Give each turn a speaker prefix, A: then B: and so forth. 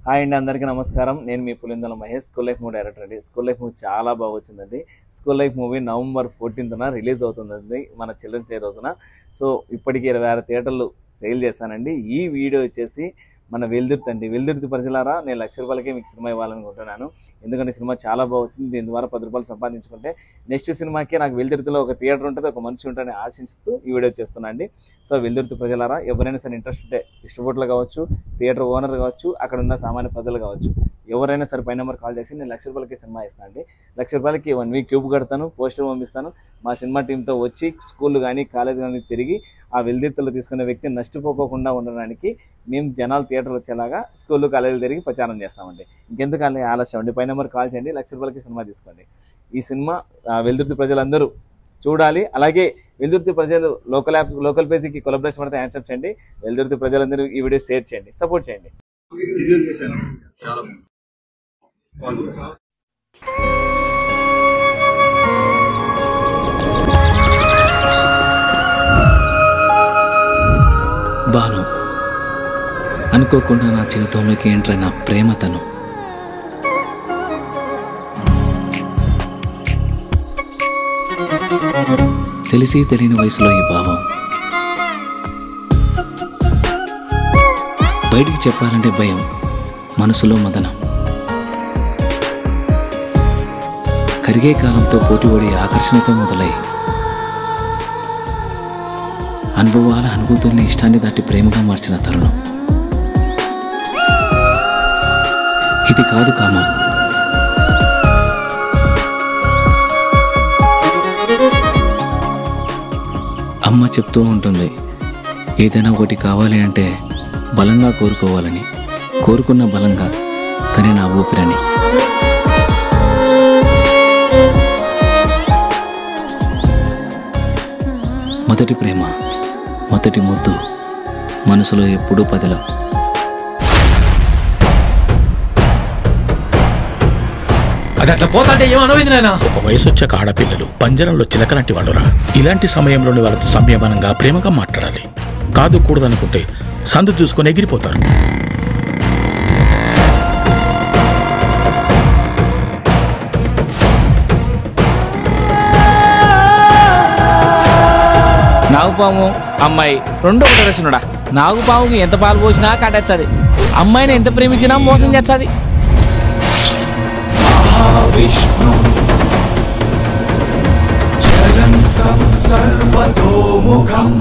A: Hi అండి, అందరికీ నమస్కారం. నేను మీ Pulindala Mahesh. School life movie director అండి. స్కూల్ లైఫ్ మూవీ చాలా బాగా వచ్చిందండి. School life movie November 14th రిలీజ్ అవుతుందండి, మన చిల్డ్రన్స్ డే రోజున. సో ఇప్పటికీ 26 థియేటర్లు సేల్ చేశానండి. ఈ వీడియో వచ్చేసి మన వెల్దుర్తి అండి. వెల్దుర్తి ప్రజలారా, నేను ₹1,00,000కే మీకు సినిమా ఇవ్వాలనుకుంటున్నాను. ఎందుకంటే సినిమా చాలా బాగా వచ్చింది. దీని ద్వారా ₹10 సంపాదించుకుంటే నెక్స్ట్ సినిమాకి నాకు వెల్దుర్తిలో ఒక థియేటర్ ఉంటుంది, ఒక మనిషి ఉంటుందని ఆశిస్తూ ఈ వీడియో చేస్తున్నా అండి. సో వెల్దుర్తి ప్రజలారా, ఎవరైనా సరే ఇంట్రెస్ట్ ఉంటే డిస్ట్రిబ్యూటర్లు కావచ్చు, థియేటర్ ఓనర్ కావచ్చు, అక్కడ ఉన్న సామాన్య ప్రజలు కావచ్చు, ఎవరైనా సరే పై నెంబర్ కాల్ చేసి నేను ₹1,00,000కి సినిమా ఇస్తాను అండి. ₹1,00,000కి 1 వీక్ క్యూబ్ కడతాను, పోస్టర్ పంపిస్తాను. మా సినిమా టీంతో వచ్చి స్కూల్ కానీ కాలేజ్ కానీ తిరిగి ఆ వెల్దుర్తిలో తీసుకునే వ్యక్తి నష్టపోకుండా ఉండడానికి మేము జనాలు థియేటర్ వచ్చేలాగా స్కూళ్ళు కాలేజీలు తిరిగి ప్రచారం చేస్తామండి. ఇంకెందుకు ఆలస్యం అండి, పై నెంబర్ కాల్ చేయండి, ₹1,00,000కి సినిమా తీసుకోండి. ఈ సినిమా వెల్దుర్తి ప్రజలందరూ చూడాలి. అలాగే వెల్దుర్తి ప్రజలు లోకల్ పేజీకి కొలాబరేషన్ పడితే యాక్సెప్ట్ చేయండి. వెల్దుర్తి ప్రజలందరూ ఈ వీడియో షేర్ చేయండి, సపోర్ట్ చేయండి.
B: బాను, అనుకోకుండా నా జీవితంలోకి ఎంటర్ అయిన ప్రేమతను. తెలిసి తెలియని వయసులో ఈ భావం బయటికి చెప్పాలంటే భయం, మనసులో మదనం. కరిగే కాలంతో పోటీపడి ఆకర్షణతో మొదలై అనుభవాల అనుభూతుల్ని ఇష్టాన్ని దాటి ప్రేమగా మార్చిన తరుణం ఇది. కాదు కామం, అమ్మ చెప్తూ ఉంటుంది, ఏదైనా ఒకటి కావాలి అంటే బలంగా కోరుకోవాలని, కోరుకున్న బలంగా తనే నా ఊపిరని. మొదటి ప్రేమ, మొదటి ముద్దు, మనసులో ఎప్పుడూ పదిలం.
C: అది అట్లా పోతాంటే ఏమనమైంది నాయనా? ఒక వయసు వచ్చాక ఆడపిల్లలు పంజరంలో చిలకలాంటి వాళ్ళురా. ఇలాంటి సమయంలోని వాళ్ళతో సంయమనంగా ప్రేమగా మాట్లాడాలి. కాదు కూడదనుకుంటే సందు చూసుకొని ఎగిరిపోతారు.
D: నాగుపాము అమ్మాయి రెండు ఒకటి రచనుడా. నాగుపాముకి ఎంత పాలు పోసినా కాటేస్తుంది, అమ్మాయిని ఎంత ప్రేమించినా మోసం చేస్తుంది.
E: విష్ణు చలంతం సర్వతోముఖం